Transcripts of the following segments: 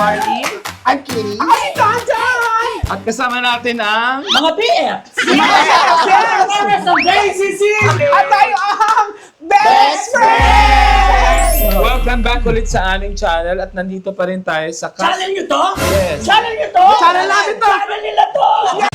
Marley. I'm Kitty. Ako si Tonton! At kasama natin ang... Mga BF! Yes! ACC! At tayo ang Best Friends! Welcome back ulit sa aming channel at nandito pa rin tayo sa... Channel nyo to? Yes. Channel nyo to? Channel namin to! Channel nila to!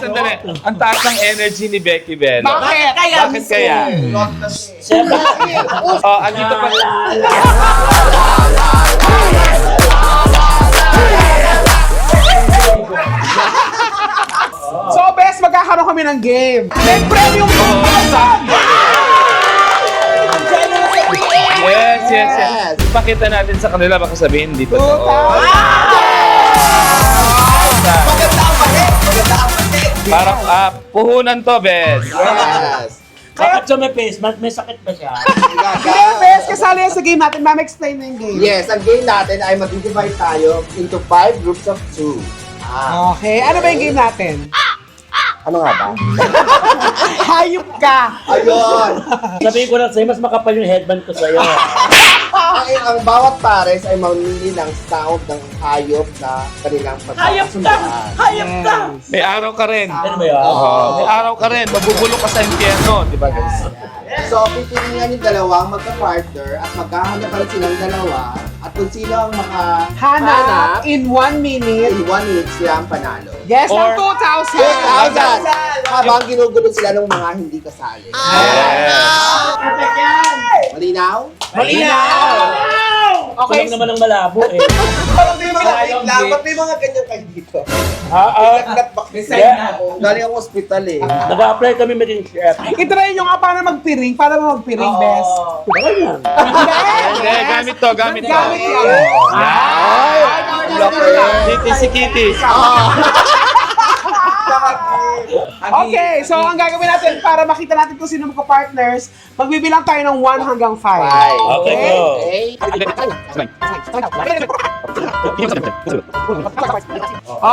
Sandali. Ang taas ng energy ni Becky Bell. Bakit? Bakit kaya? Siyempre. Oh, andito pa... So, best, magkakaroon kami ng game. May premium 2,000! Yes. Ipakita natin sa kanila, baka sabihin dito. 2,000! Parang puhunan to, Bes. Yes. Bakit siya may face mask? May sakit ba siya? Hindi, best, kasali yan sa game natin. Ma'am, explain na yung game. Yes, ang game natin ay mag-divide tayo into 5 groups of 2. Okay, ano ba yung game natin? Ano nga ba? Hayop ka! Ayun! Sabihin ko lang sa'yo, mas makapal yung headband ko sa'yo. ang bawat pares ay mamili ng sound ng hayop na kanilang Hayop ka! pagkakasundan. Hayop ka! May araw ka rin. Ano ba yun? May araw ka rin. Mabubulok ka sa impyerno. Di ba, guys? So, pipilihan yung dalawang magka-partner at magkahanapan silang dalawa at kung sino ang Hanap in 1 minute. in 1 minute sila ang panalo. Yes, ang Or- 2,000! 2,000! Habang ginugulo sila ng mga hindi kasali. Perfect yan! Malinaw? Malinaw! Okay. Kulang naman ang malabo eh. Parang may mga wait lang. Ba't may mga ganyan kayo dito? Yeah. Galing ang ospital eh. Nag-a-apply kami maging chef. Itry nyo nga paano magpiring. Paano mo magpiring, best? Baka yan. Hindi, gamit to. Gamit yan. Ay! Kitty si Kitty. Okay, so ang gagawin natin para makita natin kung sino magka-partners, magbibilang tayo ng 1 hanggang 5. Okay, go.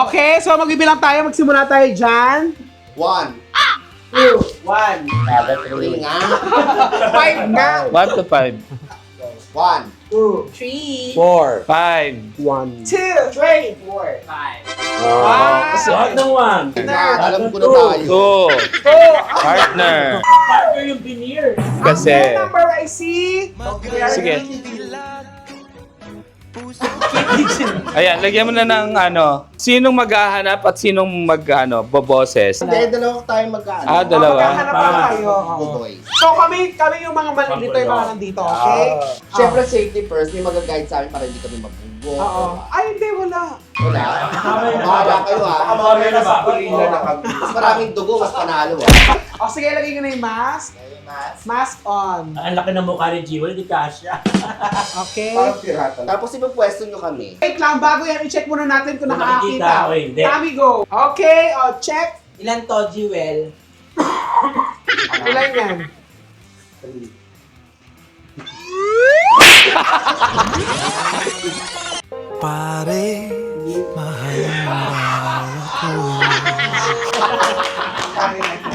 Okay, so magbibilang tayo. Magsimula tayo dyan. 1, 2, 1. 3 nga. 5 nga. 1 to 5. 1, 2, 3, 4. 5. 1, 2, 3, 4, 5. Lahat ng one. alam ko na tayo. 2. Partner. Partner yung veneer. Kasi... Ang number I see. Sige. Ayan, lagyan mo na ng sinong maghahanap at sinong boboses. Hindi, dalawa tayo mag-ano. Dalawa. Maghahanap pa tayo. Boys. So kami yung mga malilito yung mga nandito, okay? Siyempre, safety first. May mag-guide sa amin para hindi kami mabugo. Oo. Ay, hindi, wala. Wala. Bahala kayo ha. Mamaya na ba? Mas maraming dugo, mas panalo ha. O sige, lagay ko na yung mask. Mask on. Ang laki ng mukha ni Jewel, di kasya. Okay. pirata. Tapos ipapwesto nyo kami. Wait lang, bago yan, i-check muna natin kung Kung nakikita nakakakita. o hindi. Tami go. Okay, check. Ilan to, Jewel? Ilan yan? Pare, mahal mo ako.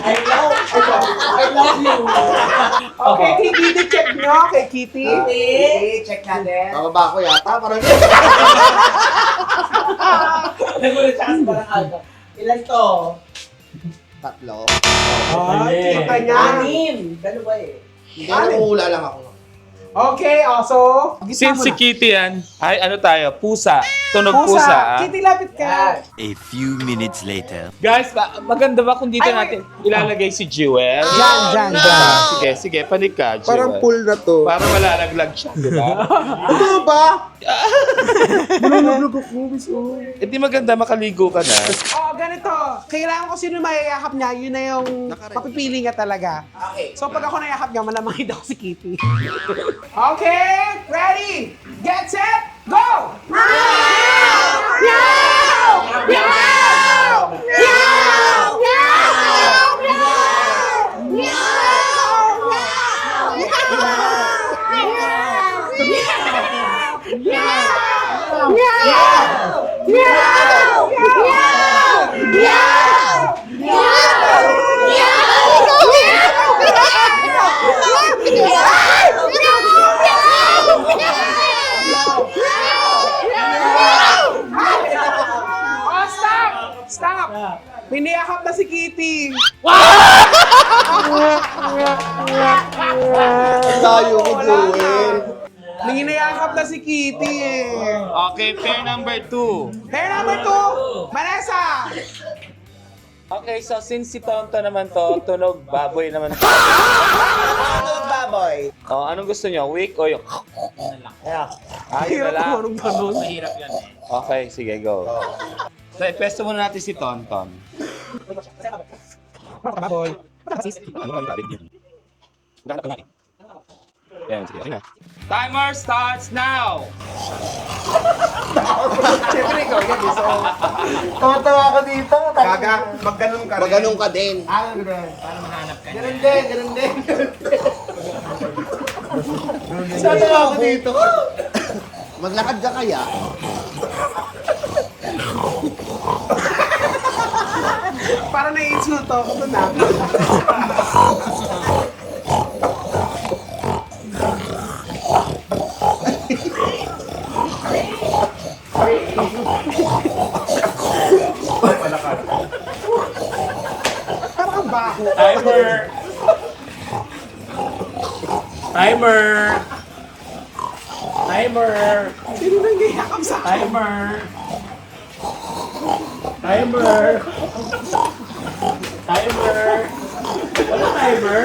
I love you. Okay, kay Kitty, check nyo. Kay Kitty. Okay, check natin. Bababa ko yata. Parang Nagulat siya kasi parang alto. Ilan to? 3. Kita niya. 6. Dalawa eh. Hindi, nakuhula lang ako. Okay, so. Since si Kitty yan, ay tayo, pusa. Tunog pusa. Kitty, lapit ka. A few minutes later. Guys, maganda ba kung dito natin ilalagay si Jewel? Diyan. Sige, panig ka, Jewel. Parang pool na to. Para malalaglag siya, di ba? Ano ba? Nalulog ako, miss. Di maganda, makaligo ka na. Ganito. Kailangan ko sino mayayakap niya, yun na yung papipili niya talaga. Okay. So pag ako nayakap niya, malamang hindi ako si Kitty. Okay, ready, get set, go! Oh, stop! Stop! May niyakap na si Kitty. Tayo ko, Joel. May niyakap na si Kitty eh. Okay, pair number 2. Pair number 2, Vanessa! Okay, so since si Tonto naman to, tunog baboy naman to. Baboy. Oh, anong gusto nyo? Weak o yung... Ayun na Hirap lang. ko anong ganun. Mahirap yan eh. Okay, sige, go. So, ipesto muna natin si Tonton. Baboy. Ano ang galit yun? Yan, sige. Ayun na. Timer starts now! Siyempre ikaw yan, so... Tawa ako dito. Gaga, magganong ka rin. Maganong ka din. Ah, ganun. Para mahanap ka niya. Ganun din, ganun din. Tawa ako dito. Maglakad ka kaya? Para nai-insulto ako doon na. Parang ang baho. Timer! Timer! Timer! Sino nang gayakap sa akin? Timer! Timer! Timer! Wala timer?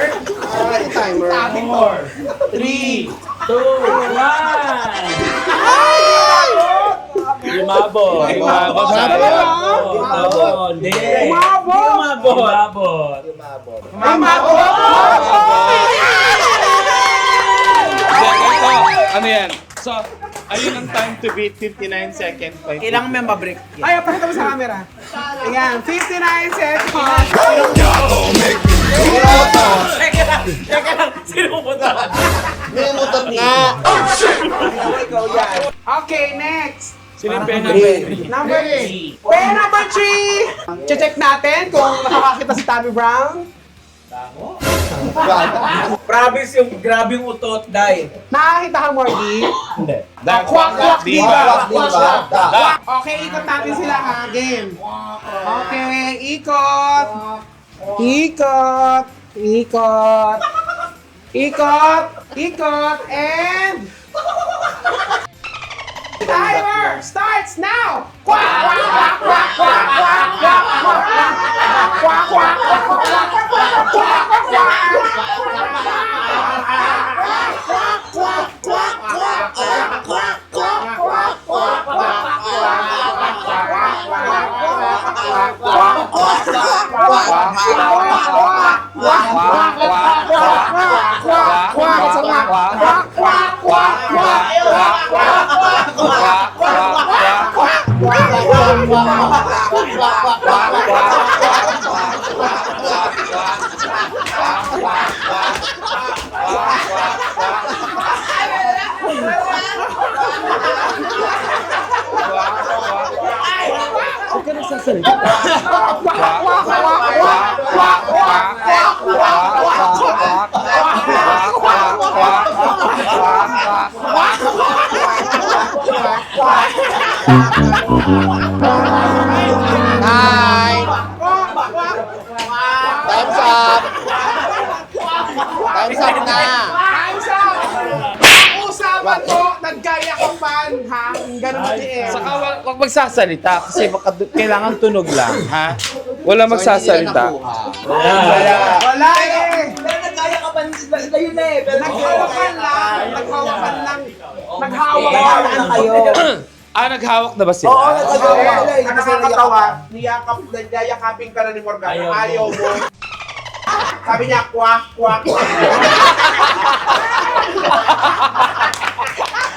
Ay, timer. 4, 3, 2, 1! Lumabot! Lumabot. Lumabot! Hindi! Umabot! Lumabot! Ano yan? So, ayun ang time to beat 59 seconds. Kailangan may mabreak. Ay, pakita mo sa camera. Ayan, 59 seconds. Teka lang, sino mo to? May mutot nga. Ikaw yan. Okay, next. Sino yung pair number 3? Number 3. Pair number 3. Check natin kung nakakakita si Tommy Brown. Promise yung grabing utot, Day. Nakakita ka, Morgie? Hindi. Kwak-kwak, di ba? Diba? Okay, ikot natin sila ha. Game. Okay, ikot. Ikot. Ikot. Ikot. Ikot. And... Timer starts now! Quack, quack, quack, quack, quack, quack, quack, quack, quack, quack, quack, quack, quack, Nine. Time's up. Time's up na. Time's up! Usapan ko, naggaya ka pan, ha? Ganun ba eh? Saka wag magsasalita kasi baka kailangan tunog lang, ha? Wala magsasalita. Wala eh! Pero nagkaya ka pa sila yun eh. Pero Naghawakan lang. Naghawakan lang. Naghawakan Kailangan lang. kayo. Naghawak na ba sila? Oo, nagkagawa sila eh. Ang nakakatawa, niyakap, nagyayakapin ka na ni Morgana. Ayaw mo. Sabi niya, kwak, kwak, kwak.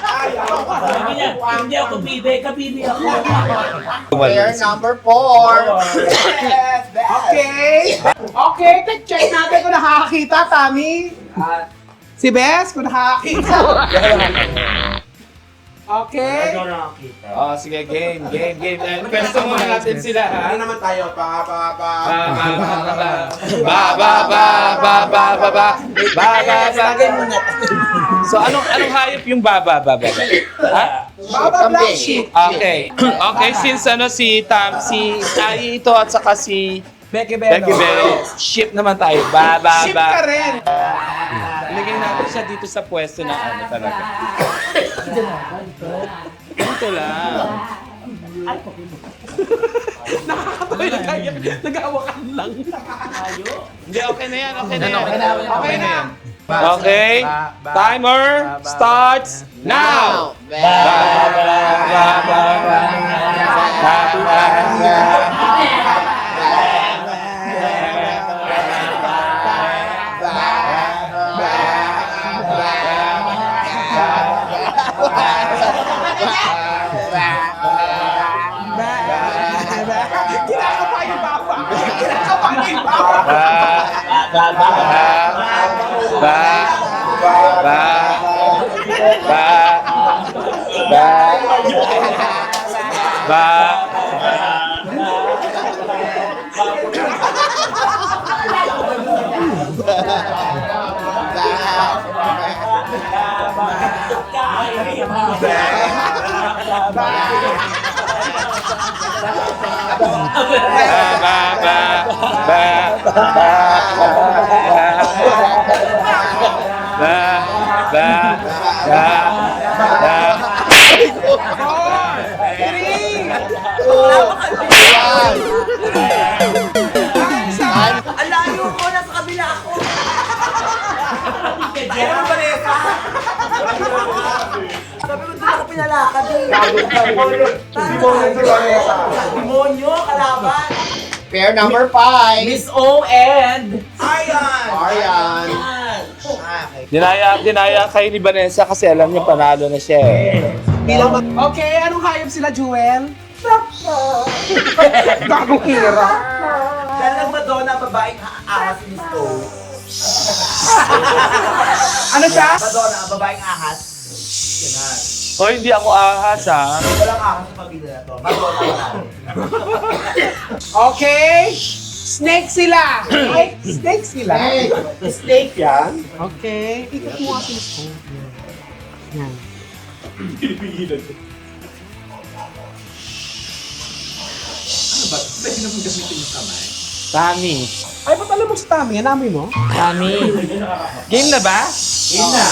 Ayaw. Sabi niya, hindi ako bibe, kabibi ako. Player number 4. Yes, okay. Okay, check natin kung nakakakita, Tami. Si Bes, kung nakakakita. Okay. Ano nakakita? Oh, sige, game. Pwesto muna natin sila, ha? Ano naman tayo? Ba ba ba. So anong hayop yung ba? Ha? Baba Black Sheep. Okay. Okay, since si Ai ito at saka si Becky Becky Bello, ship naman tayo. Ba. Sheep ka rin. Ilagay natin siya dito sa pwesto na ano talaga. Dito lang. Nakakatawa yung kaya. Nag-aawakan lang. Hindi, okay na yan. Okay na yan. Okay. Timer starts now. Kinakapa yung baba. Kinakapa yung baba. Ang layo ko, nasa kabila ako. Ayun, Vanessa. Sabi ko, doon ako pinalakad eh. Demonyo, kalaban. Pair number 5. Miss O and Aryan. Arian. Dinaya kayo ni Vanessa kasi alam niyo panalo na siya eh. Okay, anong hayop sila, Jewel? Gagong hira. Dahil lang Madonna, babaeng ahas si Miss O. Ano siya? Madonna, babaeng ahas. Yan. O hindi ako ahas ha. Walang ahas sa pamilya na to. Madonna lang. Okay. Snake sila. Snake sila. Snake yan. Okay. Ikot mo nga sila. Yan. Tami. Ay, ba't alam mo si Tami? Hanami mo? Tami. Game na ba? Game na.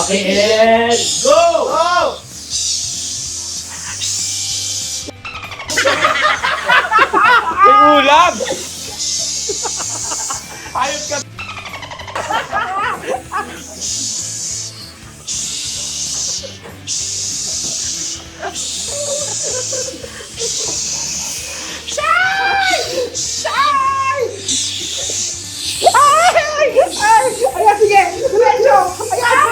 Okay, and go! Go! May ulam! Ayos ka. Ayan, sige! Diretso! Ayan!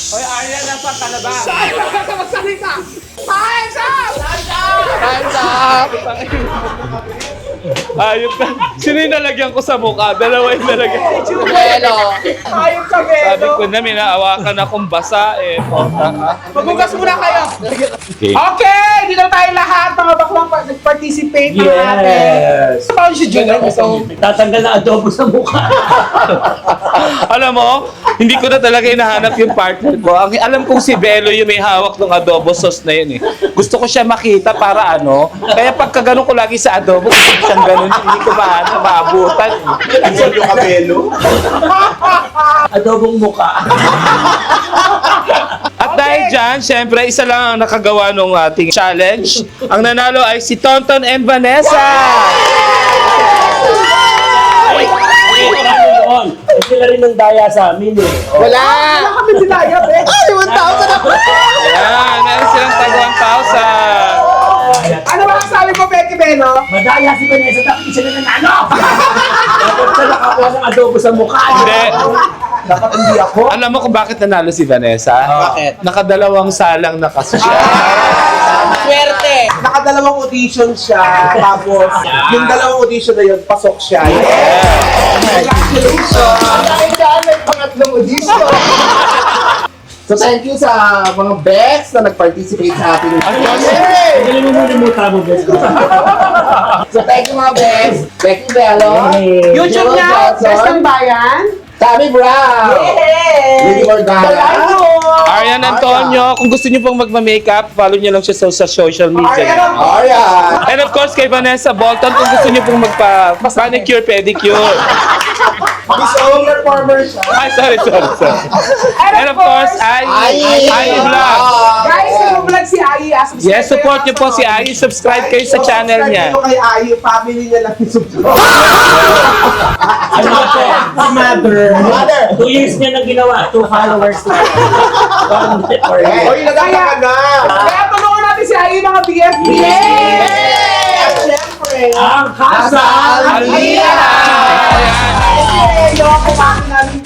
Hoy, Arya, nasa ka na ba? Ay, magsalita! Time's up! Time's up! Ayop na. Sino yung nalagyan ko sa mukha? Dalawa yung nalagyan ko. Belo. Ayop ka, Sabi Belo! ko na, minaawakan akong basa eh. Magbugas muna kayo! Okay. Okay! Dito tayo lahat, mga baklang nag-participate na natin. Yes! Paano si Jewel? So, Tatanggal na adobo sa mukha. Alam mo, hindi ko na talaga hinahanap yung partner ko. Alam kong si Belo yung may hawak ng adobo sauce na yun eh. Gusto ko siya makita para ano. Kaya pagka ganun ko lagi sa adobo, gusto ko siyang ganun. Hindi ko maabutan. Isol yung kabelo. Adobong mukha. At dahil dyan, syempre, isa lang ang nakagawa ng ating challenge. Ang nanalo ay si Tonton and Vanessa! taon. Eh, sila rin ang daya sa amin eh. Oh. Wala! Wala kami sinaya, be. Ay, 1,000 ako! Ayan, meron silang tag 1,000. Ano ba ang sabi mo, Becky Beno? Madaya si Vanessa, dapat sila nanalo! Dapat siya nakakuha ng adobo sa mukha. Hindi. Dapat hindi ako. Alam mo kung bakit nanalo si Vanessa? Bakit? Nakadalawang salang na kasi siya. Swerte! Nakadalawang audition siya, tapos yung dalawang audition na yun, pasok siya. Congratulations! Dahil dyan, may pangatlong audition! So thank you sa mga Bex na nag-participate sa ating Galing mo muna mo tamo, best ko. So thank you mga Bex. Becky Bello. YouTube niya, Best ng Bayan. Tammy Brown. Lily Morgana. Arian Antonio, kung gusto niyo pong magma-makeup, follow niyo lang siya sa social media. Arian. And of course, kay Vanessa Bolton, kung gusto niyo pong magpa-manicure, pedicure. Miss O, performer siya. Ay, sorry. And of course, Ai Vlog. Guys, nag-vlog si Ai. Yes, support niyo po si Ai. Subscribe kayo sa channel niya. Subscribe kayo kay Ai, family niya lang yung subscribe. Ano ito? Si Mother. Mother. 2 years niya nang ginawa, 2 followers na. Hoy, nagkaka na. Kaya tulungan natin si Ai, mga BFP. At syempre, Ang kasal! Aliyah! Eyo,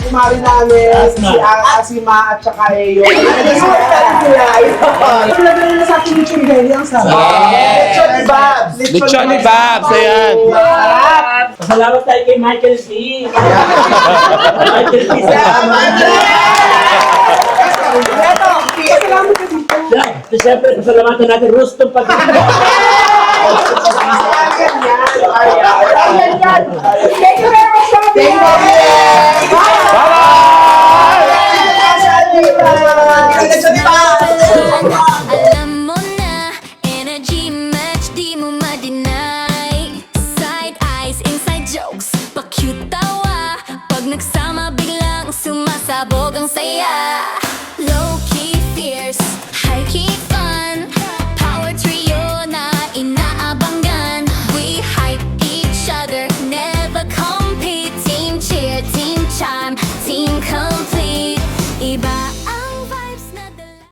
kumari namin, si Asima at saka Eyo. Tulad na sa ating YouTube video, ang sarap. Lechon ni Babs. Lechon ni Babs, ayan. Salamat tayo kay Michael C. Michael C. Salamat. Eto, pasalamat ka dito. Siyempre, pasalamatan natin Rustom Pag-ibig. Thank you very much, mga Thank you, BF. Alam mo na, energy match, di mo ma-deny. Side eyes, inside jokes, pa-cute tawa. Pag nagsama, biglang sumasabog ang saya. Low-key fierce, high-key